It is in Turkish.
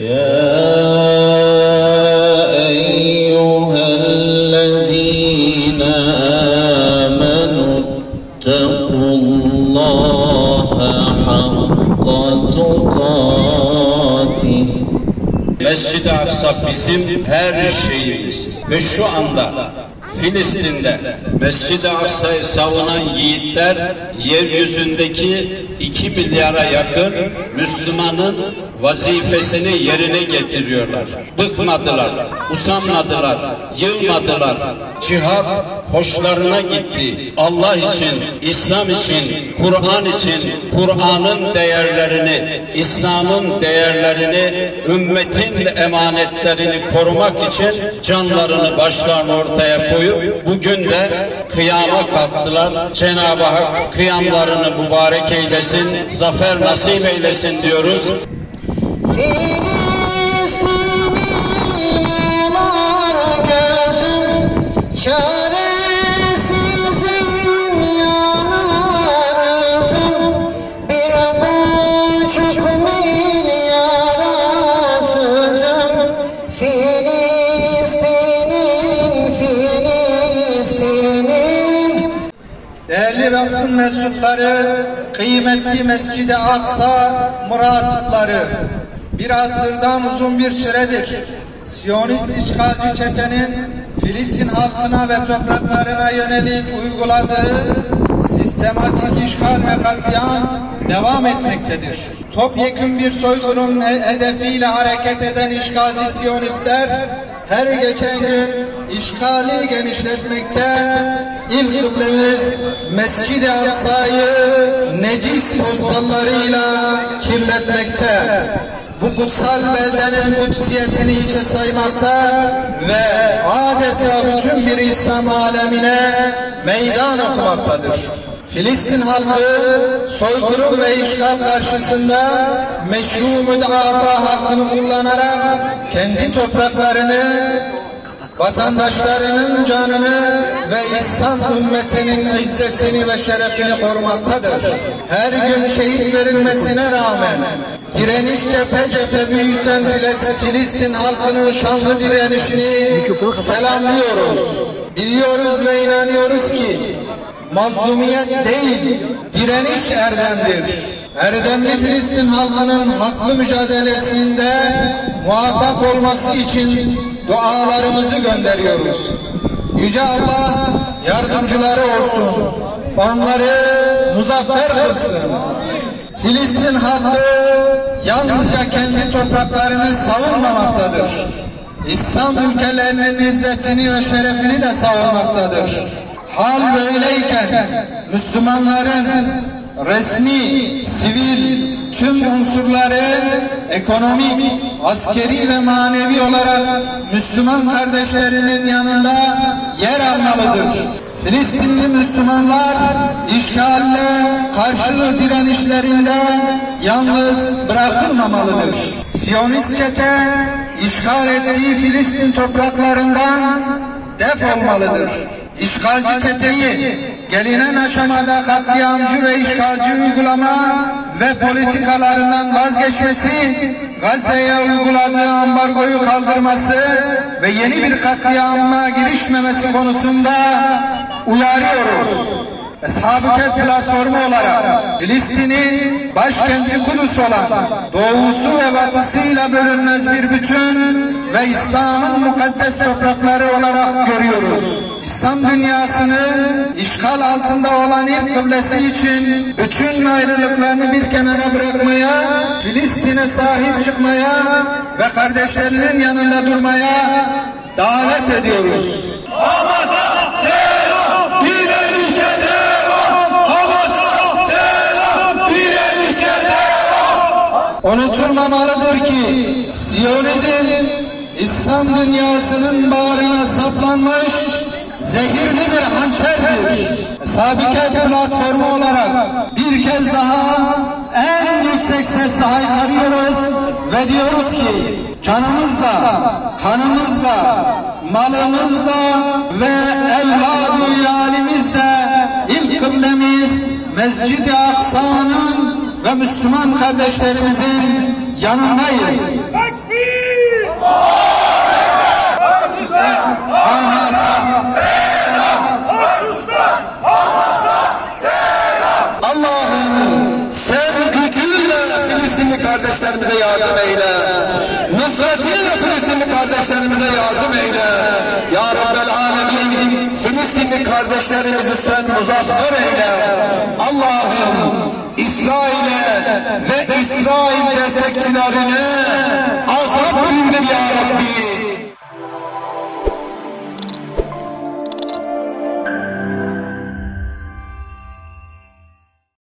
يا أيها الذين آمنوا اتقوا الله حق تقاته. Mescid-i Aksa bizim her şeyimiz ve şu anda Filistin'de Mescid-i Aksa'yı savunan yiğitler yeryüzündeki 2 milyara yakın Müslümanın vazifesini yerine getiriyorlar. Bıkmadılar, usanmadılar, yılmadılar. Cihat hoşlarına gitti. Allah için, İslam için, Kur'an için, Kur'an'ın değerlerini, İslam'ın değerlerini, ümmetin emanetlerini korumak için canlarını, başlarını ortaya koyup bugün de kıyama kalktılar. Cenab-ı Hak kıyamlarını mübarek eylesin, zafer nasip eylesin diyoruz. Değerli basın mensupları, kıymetli Mescid-i Aksa muratipleri, bir asırdan uzun bir süredir Siyonist işgalci çetenin Filistin halkına ve topraklarına yönelik uyguladığı sistematik işgal ve katliam devam etmektedir. Topyekün bir soykırım hedefiyle hareket eden işgalci Siyonistler her geçen gün işgali genişletmekte, ilk kıblemiz Mescid-i Aksa'yı necis postallarıyla kirletmekte. Bu kutsal beldenin kutsiyetini hiçe saymakta ve adeta bütün bir İslam alemine meydan okumaktadır. Filistin halkı soykırım ve işgal karşısında meşru müdafaa hakkını kullanarak kendi topraklarını, vatandaşlarının canını ve İslam ümmetinin izzetini ve şerefini korumaktadır. Her gün şehit verilmesine rağmen direniş cephe cephe büyüten Filistin halkının şanlı direnişini selamlıyoruz. Biliyoruz ve inanıyoruz ki mazlumiyet değil, direniş erdemdir. Erdemli Filistin halkının haklı mücadelesinde muvaffak olması için dualarımızı gönderiyoruz. Yüce Allah yardımcıları olsun. Onları muzaffer kılsın. Filistin halkı yalnızca kendi topraklarını savunmamaktadır. İslam ülkelerinin izzetini ve şerefini de savunmaktadır. Hal böyleyken Müslümanların resmi, sivil tüm unsurları ekonomik, askeri ve manevi olarak Müslüman kardeşlerinin yanında yer almalıdır. Filistinli Müslümanlar işgalle karşı direnişlerinde yalnız bırakılmamalıdır. Siyonist çete işgal ettiği Filistin topraklarından defolmalıdır. İşgalci çeteyi gelinen aşamada katliamcı ve işgalci uygulama ve politikalarından vazgeçmesi, Gazze'ye uyguladığı ambargoyu kaldırması ve yeni bir katliama girişmemesi konusunda uyarıyoruz. Ashab-ı Kehf platformu olarak Filistin'in başkenti Kudüs olan doğusu ve batısıyla bölünmez bir bütün ve İslam'ın mukaddes toprakları olarak görüyoruz. İslam dünyasını işgal altında olan ilk kıblesi için bütün ayrılıklarını bir kenara bırakmaya, Filistin'e sahip çıkmaya ve kardeşlerinin yanında durmaya davet ediyoruz. Hamas'a selam, direnişe devam. Hamas'a selam, direnişe devam. Unutulmamalıdır ki Siyonizm İslam dünyasının bağrına saplanmış zehirli bir hançerdir. Ashab-ı Kehf platformu olarak bir kez daha en yüksek sesle haykırıyoruz ve diyoruz ki canımızla, kanımızla, malımızla ve evladı yalimizle ilk kıblemiz Mescid-i Aksa'nın ve Müslüman kardeşlerimizin yanındayız. kardeşlerimizi sen muzaffer eyle. Allah'ım İsrail'e ve İsrail destekçilerine